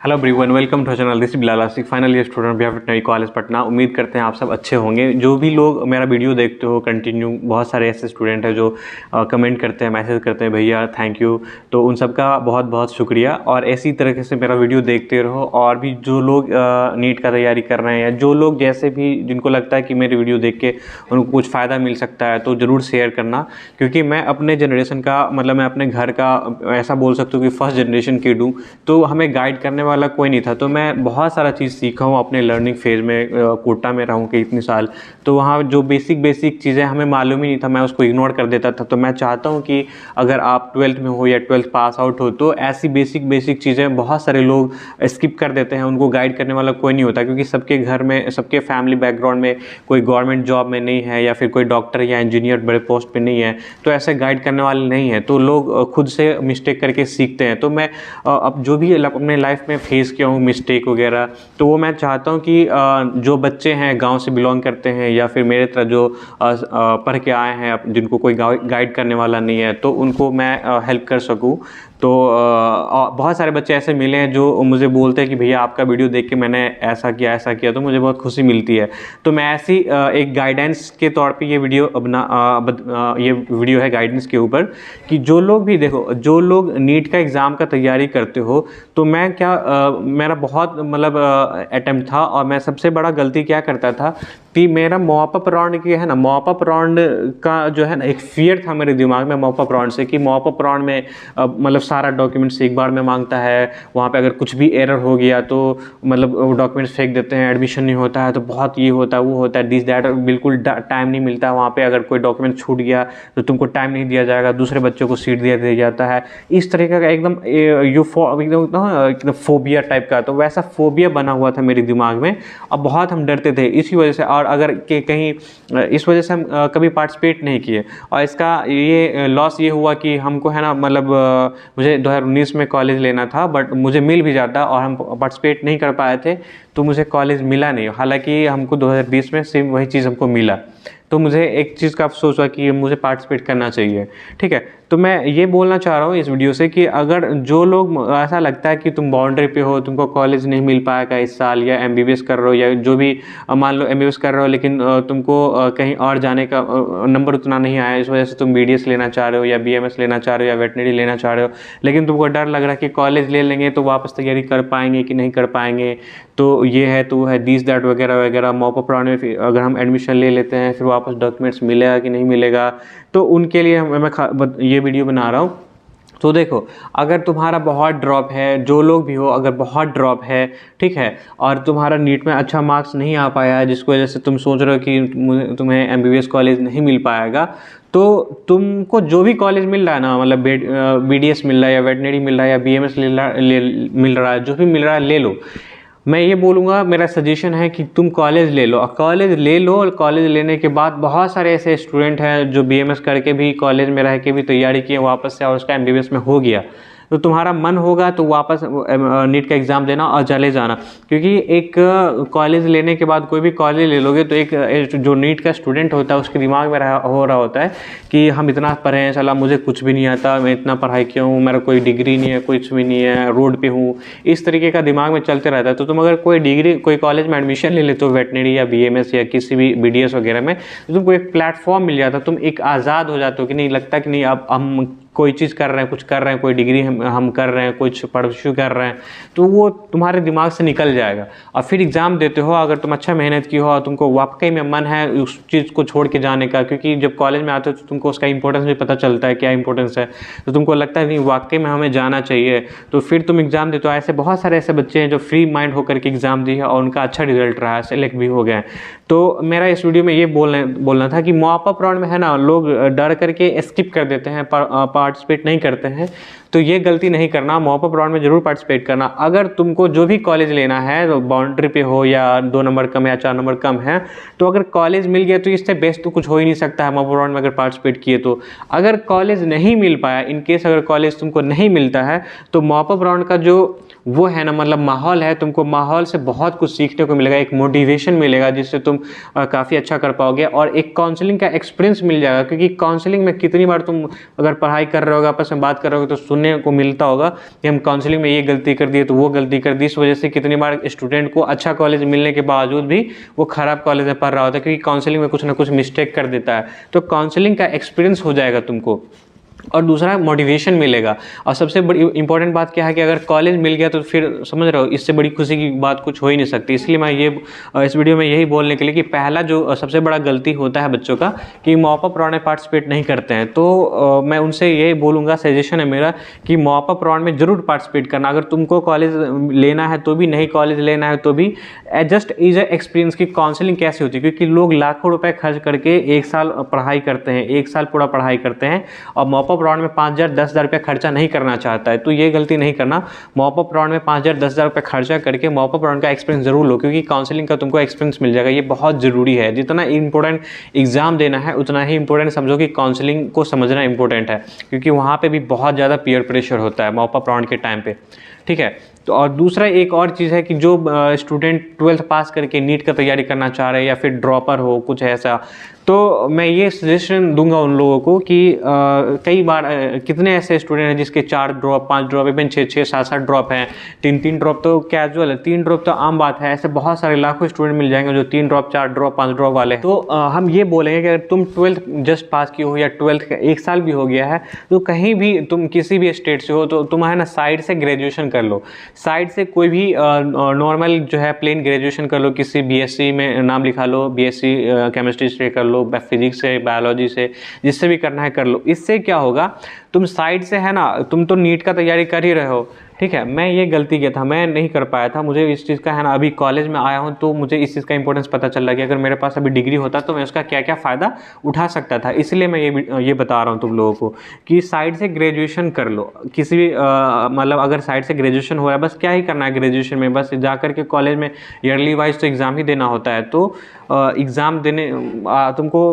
Hello everyone, welcome to channel. This is Bilal Ashiq, final year student Bihar veterinary college Patna. उम्मीद करते हैं आप सब अच्छे होंगे। जो भी लोग मेरा वीडियो देखते हो कंटिन्यू, बहुत सारे ऐसे स्टूडेंट हैं जो कमेंट करते हैं, मैसेज करते हैं, भैया थैंक यू। तो उन सब का बहुत बहुत शुक्रिया। और ऐसी तरीके से मेरा वीडियो देखते रहो। और भी जो लोग नीट का तैयारी कर रहे हैं या जो लोग जैसे भी जिनको लगता है कि मेरे वीडियो देख के उनको कुछ फ़ायदा मिल सकता है तो ज़रूर शेयर करना। क्योंकि मैं अपने जनरेशन का मैं अपने घर का ऐसा बोल सकता हूँ कि फर्स्ट जनरेशन किड हूँ। तो हमें गाइड करने वाला कोई नहीं था। तो मैं बहुत सारा चीज़ सीखा हूँ अपने लर्निंग फेज़ में। कोटा में रहूँ कि इतने साल, तो वहाँ जो बेसिक चीज़ें हमें मालूम ही नहीं था, मैं उसको इग्नोर कर देता था। तो मैं चाहता हूँ कि अगर आप 12th में हो या 12th पास आउट हो तो ऐसी बेसिक चीज़ें बहुत सारे लोग स्किप कर देते हैं। उनको गाइड करने वाला कोई नहीं होता, क्योंकि सबके घर में, सबके फैमिली बैकग्राउंड में कोई गवर्नमेंट जॉब में नहीं है या फिर कोई डॉक्टर या इंजीनियर बड़े पोस्ट पे नहीं है। तो ऐसे गाइड करने वाले नहीं है, तो लोग खुद से मिस्टेक करके सीखते हैं। तो मैं अब जो भी अपने लाइफ में फेस किया हूँ मिस्टेक वगैरह, तो वो मैं चाहता हूँ कि जो बच्चे हैं गांव से बिलोंग करते हैं या फिर मेरे तरह जो पढ़ के आए हैं, जिनको कोई गाइड करने वाला नहीं है, तो उनको मैं हेल्प कर सकूँ। तो बहुत सारे बच्चे ऐसे मिले हैं जो मुझे बोलते हैं कि भैया आपका वीडियो देख के मैंने ऐसा किया, तो मुझे बहुत खुशी मिलती है। तो मैं ऐसी एक गाइडेंस के तौर पे ये वीडियो ये वीडियो है गाइडेंस के ऊपर, कि जो लोग भी देखो, जो लोग नीट का एग्ज़ाम का तैयारी करते हो, तो मैं मेरा बहुत अटेम्प्ट था। और मैं सबसे बड़ा गलती क्या करता था कि मेरा मॉप अप राउंड की है ना, मॉप अप राउंड का जो है ना, एक फियर था मेरे दिमाग में मॉप अप राउंड से, कि मॉप अप राउंड में सारा डॉक्यूमेंट्स एक बार में मांगता है। वहाँ पे अगर कुछ भी एरर हो गया तो वो डॉक्यूमेंट्स फेंक देते हैं, एडमिशन नहीं होता है, तो बहुत ये होता है वो होता है, दिस दैट, बिल्कुल टाइम नहीं मिलता वहाँ पे। अगर कोई डॉक्यूमेंट छूट गया तो तुमको टाइम नहीं दिया जाएगा, दूसरे बच्चों को सीट दिया जाता है। इस तरीके का एकदम फोबिया टाइप का, तो वैसा फोबिया बना हुआ था मेरे दिमाग में। अब बहुत हम डरते थे इसी वजह से। और अगर कहीं इस वजह से हम कभी पार्टिसिपेट नहीं किए। और इसका ये लॉस ये हुआ कि हमको है ना, मुझे 2019 में कॉलेज लेना था, बट मुझे मिल भी जाता और हम पार्टिसिपेट नहीं कर पाए थे, तो मुझे कॉलेज मिला नहीं। हालांकि हमको 2020 में सेम वही चीज़ हमको मिला। तो मुझे एक चीज़ का अफसोस हुआ कि मुझे पार्टिसिपेट करना चाहिए। ठीक है, तो मैं ये बोलना चाह रहा हूँ इस वीडियो से कि अगर जो लोग ऐसा लगता है कि तुम बाउंड्री पे हो, तुमको कॉलेज नहीं मिल पाएगा इस साल, या MBBS कर रहे हो, या जो भी मान लो MBBS कर रहे हो, लेकिन तुमको कहीं और जाने का नंबर उतना नहीं आया, इस वजह से तुम BDS लेना चाह रहे हो या BMS लेना चाह रहे हो या वेटनरी लेना चाह रहे हो, लेकिन तुमको डर लग रहा है कि कॉलेज ले लेंगे तो वापस तैयारी कर पाएंगे कि नहीं कर पाएंगे, तो ये है तो है, दिस दैट वगैरह वगैरह। मॉप अप राउंड में अगर हम एडमिशन ले लेते हैं, फिर वापस डॉक्यूमेंट्स मिलेगा कि नहीं मिलेगा, तो उनके लिए मैं ये वीडियो बना रहा हूँ। तो देखो, अगर तुम्हारा बहुत ड्रॉप है, जो लोग भी हो, अगर बहुत ड्रॉप है, ठीक है, और तुम्हारा नीट में अच्छा मार्क्स नहीं आ पाया है, जिसकी वजह से तुम सोच रहे हो कि तुम्हें MBBS कॉलेज नहीं मिल पाएगा, तो तुमको जो भी कॉलेज मिल रहा है ना, BDS मिल रहा है या वेटनरी मिल रहा है या BMS मिल रहा है, जो भी मिल रहा है ले लो। मैं ये बोलूँगा, मेरा सजेशन है कि तुम कॉलेज ले लो। कॉलेज ले लो, और कॉलेज लेने के बाद बहुत सारे ऐसे स्टूडेंट हैं जो BMS करके भी कॉलेज में रह के भी तैयारी किए वापस से, और उसका MBBS में हो गया। तो तुम्हारा मन होगा तो वापस नीट का एग्ज़ाम देना और चले जाना। क्योंकि एक कॉलेज लेने के बाद, कोई भी कॉलेज ले लोगे तो एक जो नीट का स्टूडेंट होता है उसके दिमाग में हो रहा होता है कि हम इतना पढ़े हैं, साला मुझे कुछ भी नहीं आता, मैं इतना पढ़ाई किया हूँ, मेरा कोई डिग्री नहीं है, कुछ भी नहीं है, रोड पे हूँ, इस तरीके का दिमाग में चलते रहता है। तो तुम अगर कोई कॉलेज में एडमिशन ले लेते हो, वेटनरी या BMS या किसी भी BDS वगैरह में, तो तुमको एक प्लेटफॉर्म मिल जाता है, तुम एक आज़ाद हो जाते हो कि नहीं लगता कि नहीं अब हम कोई चीज़ कर रहे हैं, कुछ कर रहे हैं, कोई डिग्री हम कर रहे हैं, कुछ परस्यू कर रहे हैं, तो वो तुम्हारे दिमाग से निकल जाएगा। और फिर एग्ज़ाम देते हो, अगर तुम अच्छा मेहनत की हो और तुमको वाकई में मन है उस चीज़ को छोड़ के जाने का, क्योंकि जब कॉलेज में आते हो तो तुमको उसका इंपॉर्टेंस भी पता चलता है, क्या इंपॉर्टेंस है, तो तुमको लगता है नहीं वाकई में हमें जाना चाहिए, तो फिर तुम एग्ज़ाम देते हो। ऐसे बहुत सारे ऐसे बच्चे हैं जो फ्री माइंड होकर के एग्ज़ाम दिए और उनका अच्छा रिजल्ट रहा है, सेलेक्ट भी हो गए। तो मेरा इस वीडियो में ये बोलना था कि मॉप अप राउंड में है ना, लोग डर करके स्किप कर देते हैं, पार्टिसिपेट नहीं करते हैं। तो ये गलती नहीं करना, मॉप अप राउंड में जरूर पार्टिसिपेट करना। अगर तुमको जो भी कॉलेज लेना है, तो बाउंड्री पे हो या 2 नंबर कम या 4 नंबर कम है, तो अगर कॉलेज मिल गया तो इससे बेस्ट तो कुछ हो ही नहीं सकता है, मॉप अप राउंड में अगर पार्टिसिपेट किए तो। अगर कॉलेज नहीं मिल पाया, इन केस अगर कॉलेज तुमको नहीं मिलता है, तो मॉप अप राउंड का जो वो है ना, माहौल है, तुमको माहौल से बहुत कुछ सीखने को मिलेगा, एक मोटिवेशन मिलेगा जिससे तुम काफ़ी अच्छा कर पाओगे, और एक काउंसलिंग का एक्सपीरियंस मिल जाएगा। क्योंकि काउंसलिंग में कितनी बार तुम अगर पढ़ाई कर रहे होगा, आपस में बात कर रहे होगे तो सुनने को मिलता होगा कि हम काउंसलिंग में ये गलती कर दी तो वो गलती कर दी। इस वजह से कितनी बार स्टूडेंट को अच्छा कॉलेज मिलने के बावजूद भी वो खराब कॉलेज में पढ़ रहा होता है, क्योंकि काउंसलिंग में कुछ ना कुछ मिस्टेक कर देता है। तो काउंसलिंग का एक्सपीरियंस हो जाएगा तुमको, और दूसरा मोटिवेशन मिलेगा। और सबसे बड़ी इंपॉर्टेंट बात क्या है कि अगर कॉलेज मिल गया तो फिर समझ रहे हो, इससे बड़ी खुशी की बात कुछ हो ही नहीं सकती। इसलिए मैं ये इस वीडियो में यही बोलने के लिए कि पहला जो सबसे बड़ा गलती होता है बच्चों का कि मॉप अप राउंड में पार्टिसिपेट नहीं करते हैं। तो मैं उनसे यही बोलूँगा, सजेशन है मेरा कि मॉप अप राउंड में ज़रूर पार्टिसिपेट करना। अगर तुमको कॉलेज लेना है तो भी, नहीं कॉलेज लेना है तो भी, जस्ट इज एक्सपीरियंस की काउंसलिंग कैसे होती है, क्योंकि लोग लाखों रुपए खर्च करके एक साल पढ़ाई करते हैं, एक साल पूरा पढ़ाई करते हैं और मॉप अप राउंड में 5,000 10,000 रुपया खर्चा नहीं करना चाहता है। तो ये गलती नहीं करना। मॉप अप राउंड में 5,000 10,000 रुपया खर्चा करके मॉप अप राउंड का एक्सपीरियंस जरूर लो, क्योंकि काउंसलिंग का तुमको एक्सपीरियंस मिल जाएगा। ये बहुत ज़रूरी है। जितना इंपॉर्टेंट एग्जाम देना है उतना ही इंपॉर्टेंट समझो कि काउंसलिंग को समझना इंपॉर्टेंट है, क्योंकि वहाँ पे भी बहुत ज़्यादा पीयर प्रेशर होता है मॉप अप राउंड के टाइम पे, ठीक है। तो और दूसरा एक और चीज़ है कि जो स्टूडेंट 12th पास करके नीट का तैयारी करना चाह रहे हैं या फिर ड्रॉपर हो कुछ ऐसा, तो मैं ये सजेशन दूंगा उन लोगों को कि कई बार कितने ऐसे स्टूडेंट हैं जिसके 4 ड्रॉप 5 ड्रॉप इवन 6 7 7 ड्रॉप हैं, 3 ड्रॉप तो कैजुअल है, 3 ड्रॉप तो आम बात है। ऐसे बहुत सारे लाखों स्टूडेंट मिल जाएंगे जो 3 ड्रॉप 4 ड्रॉप 5 ड्रॉप वाले हैं। तो हम ये बोलेंगे कि अगर तुम 12th जस्ट पास की हो या 12th का 1 साल भी हो गया है, तो कहीं भी तुम किसी भी स्टेट से हो तो तुम है ना साइड से ग्रेजुएशन कर लो। साइड से कोई भी नॉर्मल जो है प्लेन ग्रेजुएशन कर लो, किसी बीएससी में नाम लिखा लो, बीएससी केमिस्ट्री से कर लो, फिजिक्स से, बायोलॉजी से, जिससे भी करना है कर लो। इससे क्या होगा, तुम साइड से है ना, तुम तो नीट का तैयारी कर ही रहे हो, ठीक है। मैं ये गलती किया था, मैं नहीं कर पाया था। मुझे इस चीज़ का है ना, अभी कॉलेज में आया हूँ तो मुझे इस चीज़ का इंपॉर्टेंस पता चल रहा है कि अगर मेरे पास अभी डिग्री होता तो मैं उसका क्या क्या फ़ायदा उठा सकता था। इसलिए मैं ये बता रहा हूँ तुम लोगों को कि साइड से ग्रेजुएशन कर लो। किसी भी मतलब अगर साइड से ग्रेजुएशन हो रहा है, बस क्या ही करना है ग्रेजुएशन में, बस जा कर के कॉलेज में ईयरली वाइज तो एग्ज़ाम ही देना होता है। तो एग्ज़ाम देने तुमको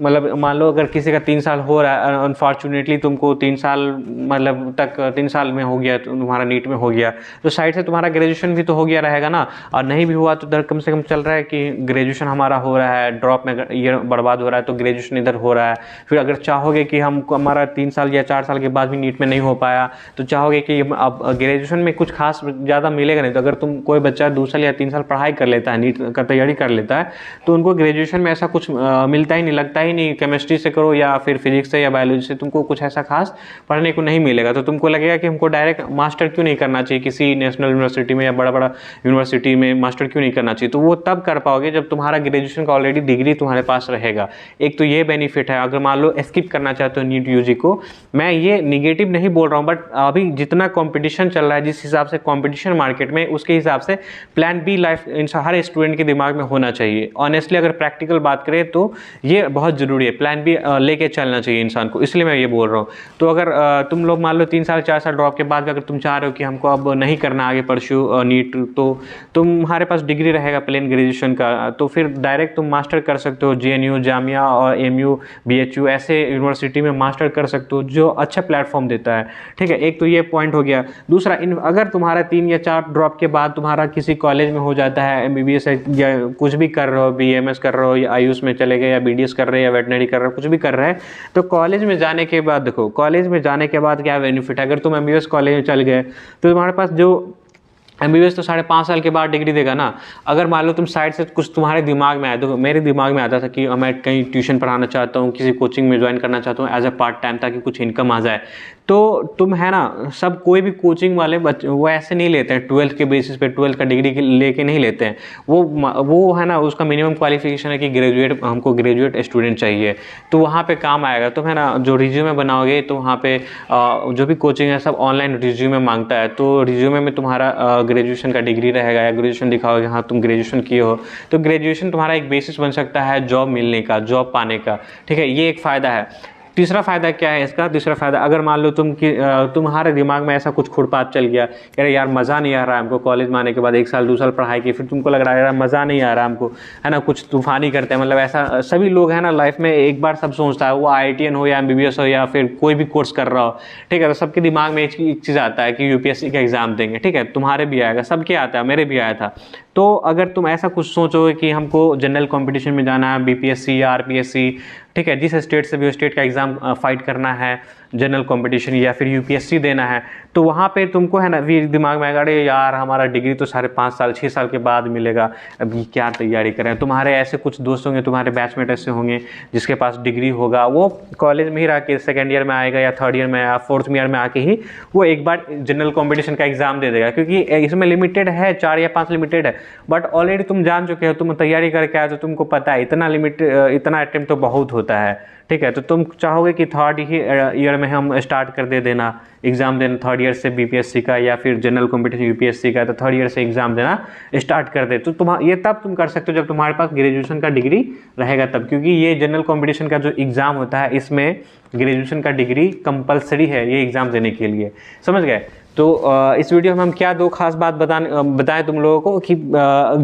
मतलब मान लो अगर किसी का 3 साल हो रहा है, अनफॉर्चुनेटली तुमको 3 साल मतलब तक 3 साल में हो गया, तुम्हारा नीट में हो गया, तो साइड से तुम्हारा ग्रेजुएशन भी तो हो गया रहेगा ना। और नहीं भी हुआ तो इधर कम से कम चल रहा है कि ग्रेजुएशन हमारा हो रहा है, ड्रॉप में ईयर बर्बाद हो रहा है तो ग्रेजुएशन इधर हो रहा है। फिर अगर चाहोगे कि हमको हमारा 3 साल या 4 साल के बाद भी नीट में नहीं हो पाया, तो चाहोगे कि अब ग्रेजुएशन में कुछ खास ज़्यादा मिलेगा नहीं। तो अगर तुम कोई बच्चा 2 साल या 3 साल पढ़ाई कर लेता है, नीट का तैयारी कर लेता है, तो उनको ग्रेजुएशन में ऐसा कुछ मिलता ही नहीं, लगता ही नहीं। केमिस्ट्री से करो या फिर फिजिक्स से या बायोलॉजी से, तुमको कुछ ऐसा खास पढ़ने को नहीं मिलेगा। तो तुमको लगेगा कि हमको डायरेक्ट मास्टर क्यों नहीं करना चाहिए, किसी नेशनल यूनिवर्सिटी में या बड़ा बड़ा यूनिवर्सिटी में मास्टर क्यों नहीं करना चाहिए। तो वो तब कर पाओगे जब तुम्हारा ग्रेजुएशन का ऑलरेडी डिग्री तुम्हारे पास रहेगा। एक तो ये बेनिफिट है। अगर मान लो स्किप करना चाहते हो नीट यूजी को, मैं ये निगेटिव नहीं बोल रहा हूँ, बट अभी जितना कॉम्पिटिशन चल रहा है, जिस हिसाब से कॉम्पिटिशन मार्केट में, उसके हिसाब से प्लान बी लाइफ हर स्टूडेंट के दिमाग में होना चाहिए। ऑनेस्टली अगर प्रैक्टिकल बात करें तो ये बहुत ज़रूरी है, प्लान बी लेके चलना चाहिए इंसान को, इसलिए मैं ये बोल रहा हूँ। तो अगर तुम लोग मान लो 3 साल 4 साल ड्रॉप के बाद भी अगर तुम चाह रहे हो कि हमको अब नहीं करना आगे परस्यू नीट, तो तुम्हारे पास डिग्री रहेगा प्लेन ग्रेजुएशन का, तो फिर डायरेक्ट तुम मास्टर कर सकते हो। JNU, जामिया और MU, BHU ऐसे यूनिवर्सिटी में मास्टर कर सकते हो, जो अच्छा प्लेटफॉर्म देता है, ठीक है। एक तो ये पॉइंट हो गया। दूसरा, अगर तुम्हारा 3 या 4 ड्रॉप के बाद तुम्हारा किसी कॉलेज में हो जाता है, MBBS या कुछ भी कर रहे हो, BMS कर रहे हो या आयुष में चले गए या BDS कर रहे हो या वेटनरी कर रहे हो, कुछ भी कर रहे हैं, तो कॉलेज में जाने के बाद देखो, कॉलेज में जाने के बाद क्या बेनिफिट है। अगर तुम MBBS कॉलेज में चल गए तो तुम्हारे पास जो MBBS तो 5.5 साल के बाद डिग्री देगा ना। अगर मान लो तुम साइड से कुछ तुम्हारे दिमाग में आया, तो मेरे दिमाग में आता था कि मैं कहीं ट्यूशन पढ़ाना चाहता हूँ, किसी कोचिंग में ज्वाइन करना चाहता हूँ एज ए पार्ट टाइम, ताकि कुछ इनकम आ जाए। तो तुम है ना, सब कोई भी कोचिंग वाले बच्चे वो ऐसे नहीं लेते हैं 12th के बेसिस पे, 12th का डिग्री लेके नहीं लेते हैं। वो है ना, उसका मिनिमम क्वालिफिकेशन है कि ग्रेजुएट, हमको ग्रेजुएट स्टूडेंट चाहिए, तो वहाँ पे काम आएगा। तो है ना, जो रिज्यूमे बनाओगे तो वहाँ पे जो भी कोचिंग है सब ऑनलाइन रिज्यूमे मांगता है, तो रिज्यूमे में तुम्हारा ग्रेजुएशन का डिग्री रहेगा या ग्रेजुएशन दिखाओगे, हाँ तुम ग्रेजुएशन किए हो, तो ग्रेजुएशन तुम्हारा एक बेसिस बन सकता है जॉब मिलने का, जॉब पाने का, ठीक है। ये एक फ़ायदा है। तीसरा फ़ायदा क्या है इसका? तीसरा फ़ायदा, अगर मान लो तुम्हारे दिमाग में ऐसा कुछ खुरपात चल गया, अरे यार मज़ा नहीं आ रहा है हमको, कॉलेज में आने के बाद 1 साल 2 साल पढ़ाई की, फिर तुमको लग रहा है यार मज़ा नहीं आ रहा हमको, है ना, कुछ तूफानी करते हैं, मतलब ऐसा सभी लोग है ना लाइफ में एक बार सब सोचता है, वो IITian हो या MBBS हो या फिर कोई भी कोर्स कर रहा हो, ठीक है। तो सबके दिमाग में एक चीज़ आता है कि UPSC का एग्ज़ाम देंगे, ठीक है, तुम्हारे भी आएगा, सबके आता है, मेरे भी आया था। तो अगर तुम ऐसा कुछ सोचोगे कि हमको जनरल कंपटीशन में जाना है, BPSC या RPSC, ठीक है, जिस स्टेट से भी स्टेट का एग्ज़ाम फाइट करना है, जनरल कंपटीशन या फिर यूपीएससी देना है, तो वहाँ पे तुमको है ना भी दिमाग में आएगा, अरे यार हमारा डिग्री तो 5.5 साल 6 साल के बाद मिलेगा, अभी क्या तैयारी करें। तुम्हारे ऐसे कुछ दोस्त होंगे, तुम्हारे बैचमेट ऐसे होंगे जिसके पास डिग्री होगा, वो कॉलेज में ही रह के सेकेंड ईयर में आएगा या थर्ड ईयर में या फोर्थ ईयर में आके ही वो एक बार जनरल कॉम्पिटिशन का एग्जाम दे देगा, क्योंकि इसमें लिमिटेड है 4 या 5 लिमिटेड है, बट ऑलरेडी तुम जान चुके हो, तुम तैयारी करके आए तो तुमको पता है इतना अटेम्प्ट तो बहुत होता है, ठीक है। तो तुम चाहोगे कि थर्ड ही ईयर में हम स्टार्ट कर देना एग्ज़ाम देना, थर्ड ईयर से बीपीएससी का या फिर जनरल कॉम्पिटिशन यूपीएससी का, तो थर्ड ईयर से एग्ज़ाम देना स्टार्ट कर दे। तो ये तब तुम कर सकते हो जब तुम्हारे पास ग्रेजुएशन का डिग्री रहेगा तब, क्योंकि ये जनरल कॉम्पिटिशन का जो एग्ज़ाम होता है इसमें ग्रेजुएशन का डिग्री कंपलसरी है ये एग्ज़ाम देने के लिए, समझ गए। तो इस वीडियो में हम क्या 2 खास बात बताएं तुम लोगों को कि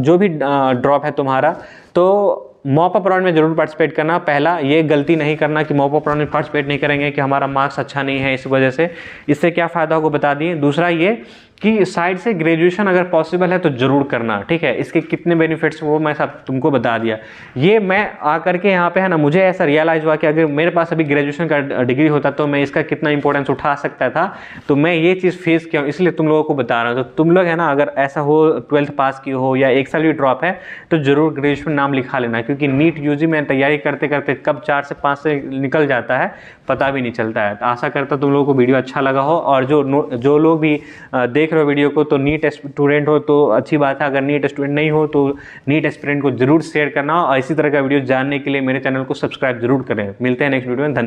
जो भी ड्रॉप है तुम्हारा, तो मॉप अप राउंड में जरूर पार्टिसिपेट करना। पहला, ये गलती नहीं करना कि मॉप अप राउंड में पार्टिसिपेट नहीं करेंगे कि हमारा मार्क्स अच्छा नहीं है इस वजह से, इससे क्या फ़ायदा होगा बता दिए। दूसरा ये कि साइड से ग्रेजुएशन अगर पॉसिबल है तो ज़रूर करना, ठीक है। इसके कितने बेनिफिट्स वो मैं सब तुमको बता दिया। ये मैं आकर के यहाँ पे है ना, मुझे ऐसा रियलाइज़ हुआ कि अगर मेरे पास अभी ग्रेजुएशन का डिग्री होता तो मैं इसका कितना इंपॉर्टेंस उठा सकता था, तो मैं ये चीज़ फेस किया हूँ, इसलिए तुम लोगों को बता रहा हूँ। तो तुम लोग है ना, अगर ऐसा हो 12th पास की हो या 1 साल भी ड्रॉप है तो ज़रूर ग्रेजुएशन नाम लिखा लेना, क्योंकि नीट यूजी में तैयारी करते करते कब 4 से 5 से निकल जाता है पता भी नहीं चलता है। तो आशा करता तुम लोगों को वीडियो अच्छा लगा हो, और जो लोग भी देख रहे हो वीडियो को तो नीट स्टूडेंट हो तो अच्छी बात है, अगर नीट स्टूडेंट नहीं हो तो नीट एस्पिरेंट को जरूर शेयर करना, और इसी तरह का वीडियो जानने के लिए मेरे चैनल को सब्सक्राइब जरूर करें। मिलते हैं नेक्स्ट वीडियो में। धन्यवाद।